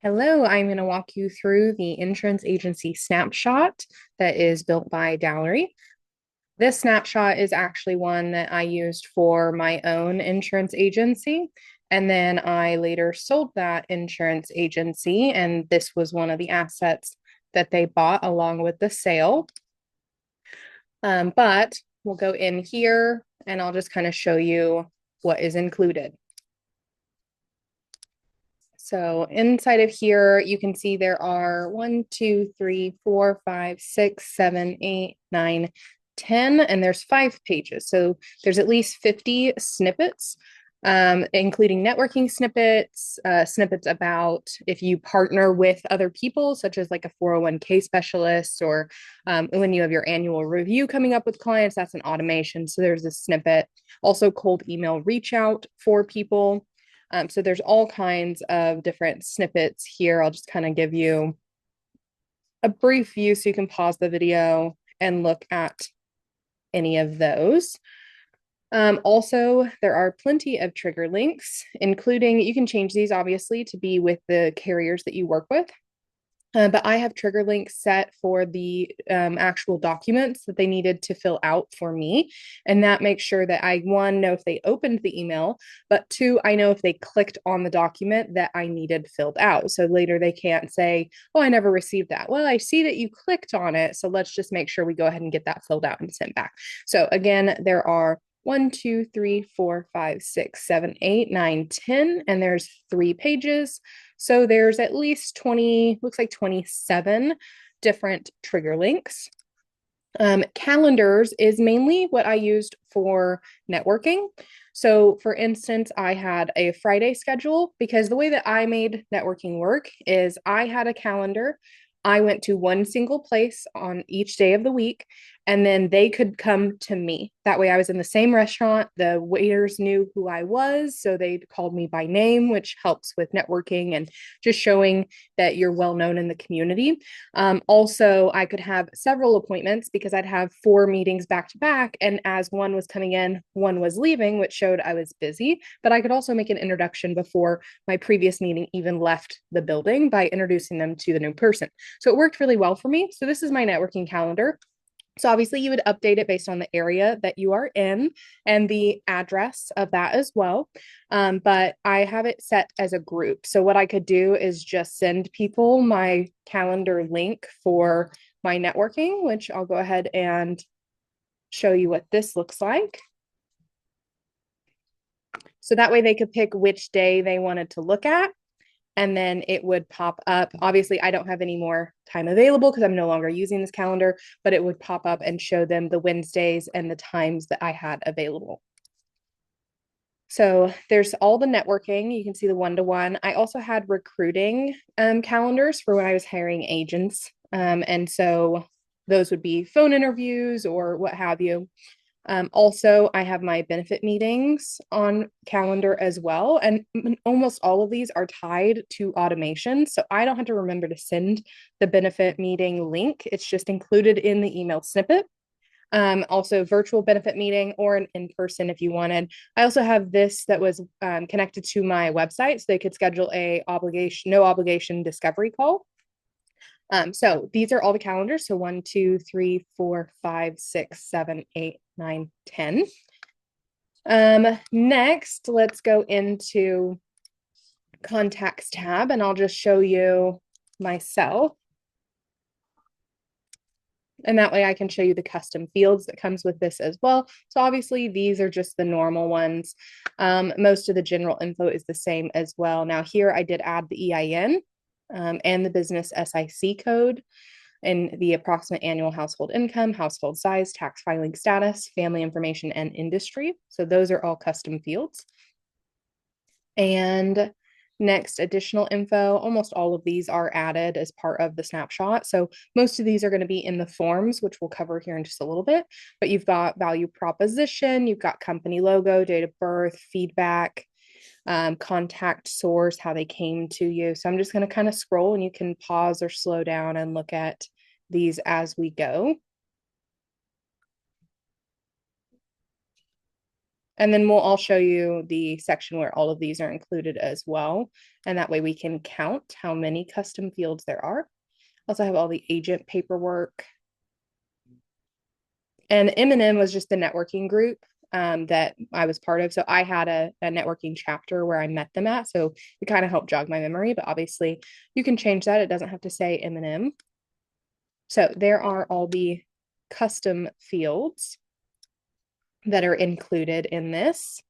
Hello, I'm going to walk you through the insurance agency snapshot that is built by Dallowry. This snapshot is actually one that I used for my own insurance agency. And then I later sold that insurance agency, and this was one of the assets that they bought along with the sale. But we'll go in here and I'll just kind of show you what is included. So inside of here, you can see there are 1, 2, 3, 4, 5, 6, 7, 8, 9, 10, and there's 5 pages. So there's at least 50 snippets, including networking snippets, snippets about if you partner with other people, such as like a 401k specialist, or when you have your annual review coming up with clients, that's an automation. So there's a snippet. Also, cold email reach out for people. So there's all kinds of different snippets here. I'll just kind of give you a brief view so you can pause the video and look at any of those. Also, there are plenty of trigger links, including you can change these obviously to be with the carriers that you work with. But I have trigger links set for the actual documents that they needed to fill out for me. And that makes sure that I, one, know if they opened the email, but two, I know if they clicked on the document that I needed filled out. So later they can't say, oh, I never received that. Well, I see that you clicked on it. So let's just make sure we go ahead and get that filled out and sent back. So again, there are 1, 2, 3, 4, 5, 6, 7, 8, 9, 10, and there's 3 pages. So there's at least 20, looks like 27 different trigger links. Calendars is mainly what I used for networking. So, for instance, I had a Friday schedule because the way that I made networking work is I had a calendar. I went to one single place on each day of the week, and then they could come to me. That way, I was in the same restaurant. The waiters knew who I was, so they called me by name, which helps with networking and just showing that you're well known in the community. Also, I could have several appointments because I'd have 4 meetings back to back. And as one was coming in, one was leaving, which showed I was busy. But I could also make an introduction before my previous meeting even left the building by introducing them to the new person. So it worked really well for me. So this is my networking calendar. So obviously you would update it based on the area that you are in and the address of that as well. But I have it set as a group. So what I could do is just send people my calendar link for my networking, which I'll go ahead and show you what this looks like. So that way they could pick which day they wanted to look at, and then it would pop up. Obviously, I don't have any more time available because I'm no longer using this calendar, but it would pop up and show them the Wednesdays and the times that I had available. So there's all the networking. You can see the one-to-one. I also had recruiting calendars for when I was hiring agents. And so those would be phone interviews or what have you. Also, I have my benefit meetings on calendar as well. And almost all of these are tied to automation. So I don't have to remember to send the benefit meeting link. It's just included in the email snippet. Also virtual benefit meeting or an in-person if you wanted. I also have this that was connected to my website so they could schedule no obligation discovery call. So these are all the calendars. So 1, 2, 3, 4, 5, 6, 7, 8, 9, 10. Next, let's go into contacts tab and I'll just show you myself. And that way I can show you the custom fields that comes with this as well. So obviously these are just the normal ones. Most of the general info is the same as well. Now here I did add the EIN and the business SIC code and the approximate annual household income, household size, tax filing status, family information, and industry. So those are all custom fields. And next, additional info. Almost all of these are added as part of the snapshot. So most of these are going to be in the forms, which we'll cover here in just a little bit. But you've got value proposition, you've got company logo, date of birth, feedback, contact source, how they came to you. So I'm just going to kind of scroll and you can pause or slow down and look at these as we go. And then I'll show you the section where all of these are included as well. And that way we can count how many custom fields there are. Also have all the agent paperwork. And M&M was just the networking group that I was part of. So I had a networking chapter where I met them at. So it kind of helped jog my memory, but obviously you can change that. It doesn't have to say M&M. So there are all the custom fields that are included in this.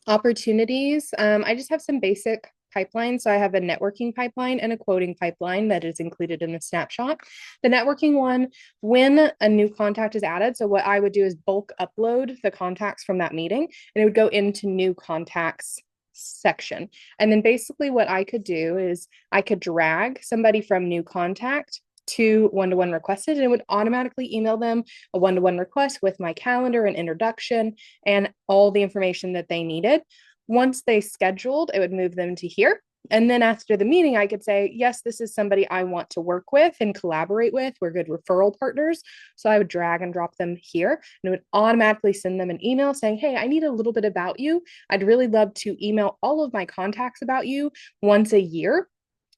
Opportunities. I just have some basic pipelines. So I have a networking pipeline and a quoting pipeline that is included in the snapshot. The networking one, when a new contact is added, so what I would do is bulk upload the contacts from that meeting, and it would go into new contacts section. And then basically what I could do is I could drag somebody from new contact to one-to-one requested, and it would automatically email them a one-to-one request with my calendar and introduction and all the information that they needed. Once they scheduled, it would move them to here. And then after the meeting, I could say, yes, this is somebody I want to work with and collaborate with. We're good referral partners. So I would drag and drop them here, and it would automatically send them an email saying, hey, I need a little bit about you. I'd really love to email all of my contacts about you once a year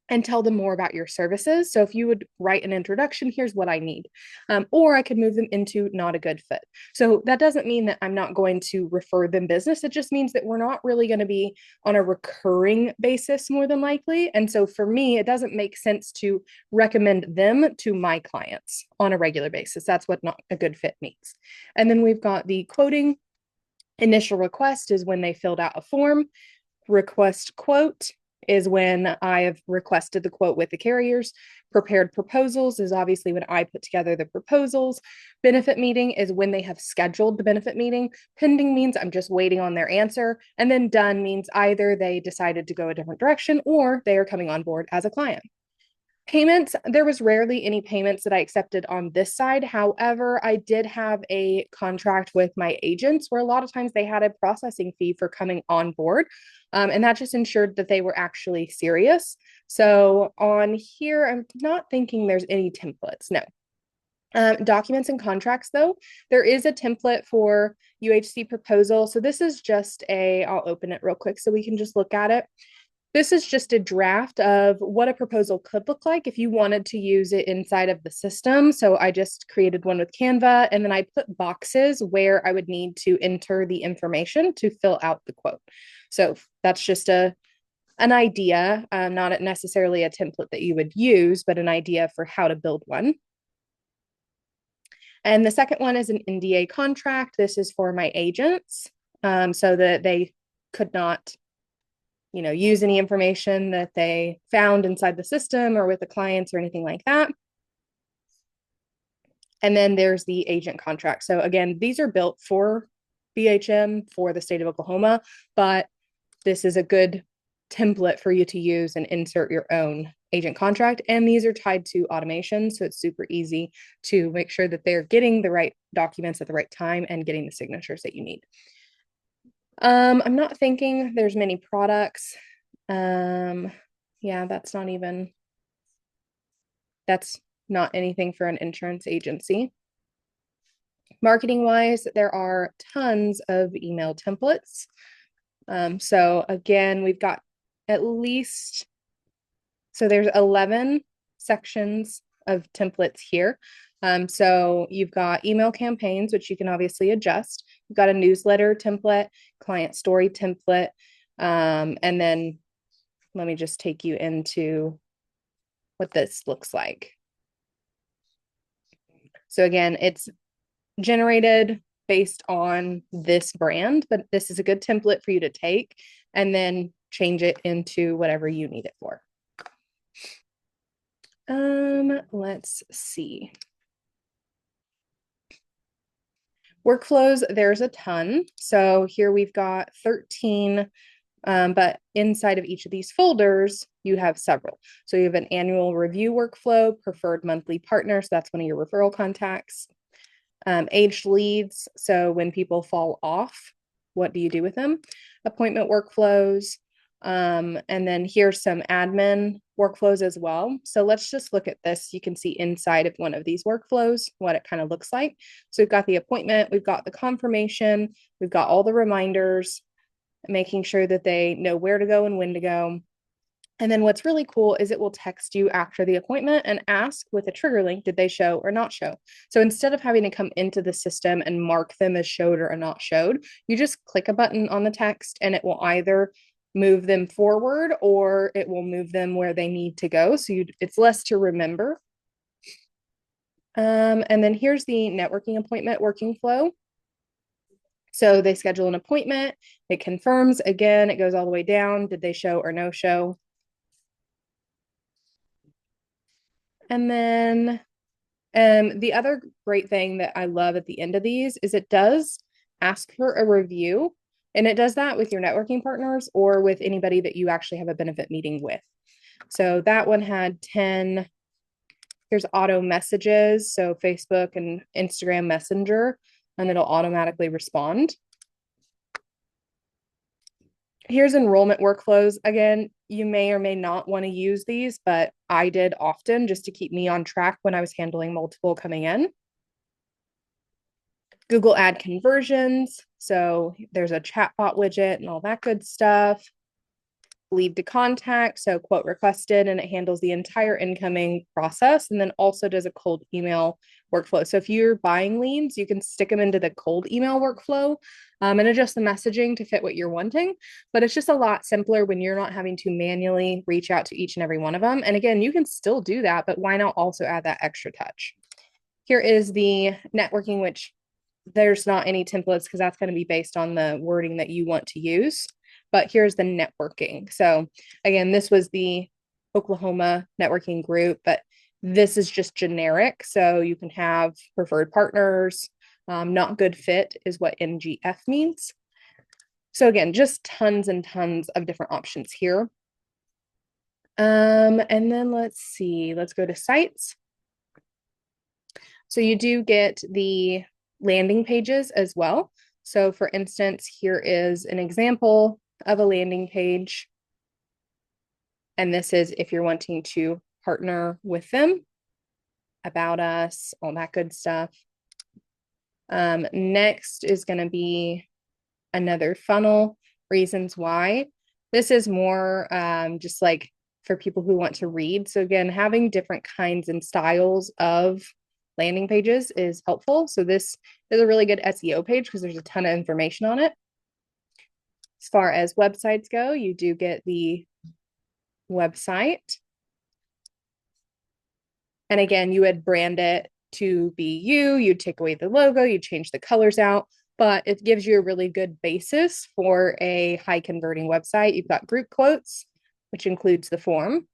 and tell them more about your services. So if you would write an introduction, here's what I need. Or I could move them into not a good fit. So that doesn't mean that I'm not going to refer them business. It just means that we're not really going to be on a recurring basis more than likely. And so for me, it doesn't make sense to recommend them to my clients on a regular basis. That's what not a good fit means. And then we've got the quoting. Initial request is when they filled out a form. Request quote is when I have requested the quote with the carriers. Prepared proposals is obviously when I put together the proposals. Benefit meeting is when they have scheduled the benefit meeting. Pending means I'm just waiting on their answer. And then done means either they decided to go a different direction or they are coming on board as a client. Payments, there was rarely any payments that I accepted on this side. However, I did have a contract with my agents where a lot of times they had a processing fee for coming on board. And that just ensured that they were actually serious. So on here, I'm not thinking there's any templates. No. Documents and contracts, though, there is a template for UHC proposal. So this is just I'll open it real quick so we can just look at it. This is just a draft of what a proposal could look like if you wanted to use it inside of the system. So I just created one with Canva, and then I put boxes where I would need to enter the information to fill out the quote. So that's just an idea, not necessarily a template that you would use, but an idea for how to build one. And the second one is an NDA contract. This is for my agents, so that they could not use any information that they found inside the system or with the clients or anything like that. And then there's the agent contract. So again, these are built for BHM for the state of Oklahoma, but this is a good template for you to use and insert your own agent contract. And these are tied to automation. So it's super easy to make sure that they're getting the right documents at the right time and getting the signatures that you need. I'm not thinking there's many products. Yeah, that's not anything for an insurance agency. Marketing wise, there are tons of email templates. So again, we've got there's 11 sections of templates here. So you've got email campaigns, which you can obviously adjust. You've got a newsletter template, client story template, and then let me just take you into what this looks like. So again, it's generated based on this brand, but this is a good template for you to take and then change it into whatever you need it for. Let's see. Workflows, there's a ton. So here we've got 13, but inside of each of these folders, you have several. So you have an annual review workflow, preferred monthly partner. So that's one of your referral contacts. Aged leads. So when people fall off, what do you do with them? Appointment workflows. And then here's some admin workflows as well. So let's just look at this. You can see inside of one of these workflows what it kind of looks like. So we've got the appointment, we've got the confirmation, we've got all the reminders, making sure that they know where to go and when to go. And then what's really cool is it will text you after the appointment and ask with a trigger link, did they show or not show? So instead of having to come into the system and mark them as showed or not showed, you just click a button on the text and it will either move them forward or it will move them where they need to go. So it's less to remember. And then here's the networking appointment working flow. So they schedule an appointment, it confirms, again, it goes all the way down, did they show or no show? And then the other great thing that I love at the end of these is it does ask for a review, and it does that with your networking partners or with anybody that you actually have a benefit meeting with. So that one had 10, here's auto messages, so Facebook and Instagram Messenger, and it'll automatically respond. Here's enrollment workflows. Again, you may or may not want to use these, but I did often just to keep me on track when I was handling multiple coming in. Google ad conversions. So there's a chatbot widget and all that good stuff. Lead to contact, so quote requested, and it handles the entire incoming process, and then also does a cold email workflow. So if you're buying leads, you can stick them into the cold email workflow and adjust the messaging to fit what you're wanting. But it's just a lot simpler when you're not having to manually reach out to each and every one of them. And again, you can still do that, but why not also add that extra touch? Here is the networking, which there's not any templates because that's going to be based on the wording that you want to use. But here's the networking. So again, this was the Oklahoma networking group, but this is just generic. So you can have preferred partners. Not good fit is what NGF means. So again, just tons and tons of different options here. And then let's see, let's go to sites. So you do get the landing pages as well. So for instance, here is an example of a landing page. And this is if you're wanting to partner with them, about us, all that good stuff. Next is going to be another funnel, reasons why. This is more just like for people who want to read. So again, having different kinds and styles of landing pages is helpful. So this is a really good SEO page because there's a ton of information on it. As far as websites go, you do get the website. And again, you would brand it to be you'd take away the logo, you'd change the colors out, but it gives you a really good basis for a high converting website. You've got group quotes, which includes the form.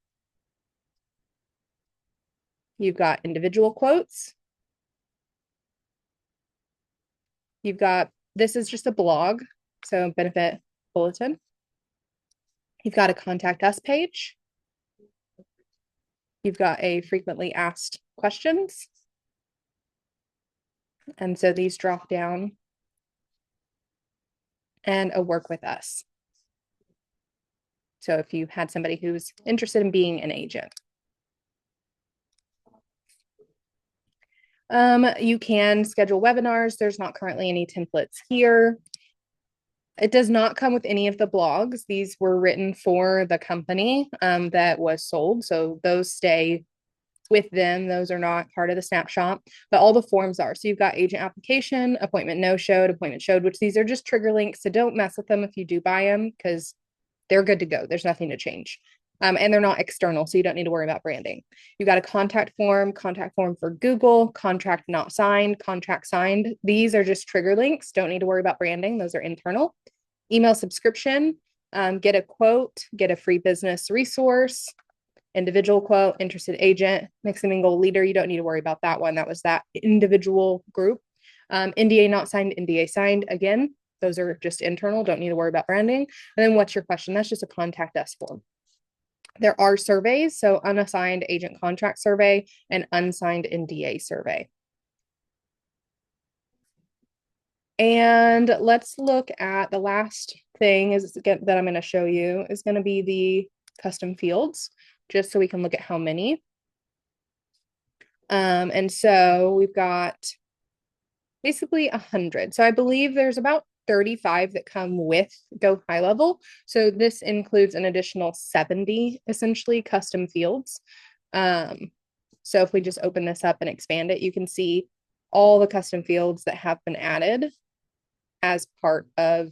You've got individual quotes. You've got, this is just a blog, so benefit bulletin. You've got a contact us page. You've got a frequently asked questions. And so these drop down, and a work with us. So if you had somebody who's interested in being an agent. You can schedule webinars. There's not currently any templates here. It does not come with any of the blogs. These were written for the company that was sold. So those stay with them. Those are not part of the snapshot, but all the forms are. So you've got agent application, appointment no showed, appointment showed, which these are just trigger links. So don't mess with them if you do buy them because they're good to go. There's nothing to change. And they're not external, so you don't need to worry about branding. You've got a contact form for Google, contract not signed, contract signed. These are just trigger links. Don't need to worry about branding. Those are internal. Email subscription, get a quote, get a free business resource, individual quote, interested agent, mix and mingle leader. You don't need to worry about that one. That was that individual group. NDA not signed, NDA signed. Again, those are just internal. Don't need to worry about branding. And then what's your question? That's just a contact us form. There are surveys, so unassigned agent contract survey and unsigned NDA survey. And let's look at the last thing that I'm going to show you is going to be the custom fields. just so we can look at how many. And so we've got basically 100. So I believe there's about 35 that come with Go High Level. So this includes an additional 70 essentially custom fields. So if we just open this up and expand it, you can see all the custom fields that have been added as part of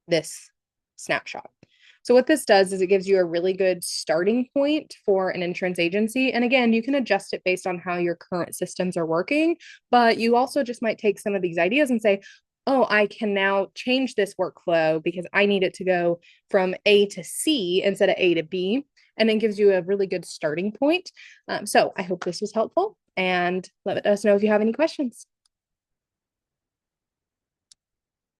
this snapshot. So what this does is it gives you a really good starting point for an insurance agency. And again, you can adjust it based on how your current systems are working, but you also just might take some of these ideas and say, oh, I can now change this workflow because I need it to go from A to C instead of A to B. And it gives you a really good starting point. So I hope this was helpful, and let us know if you have any questions.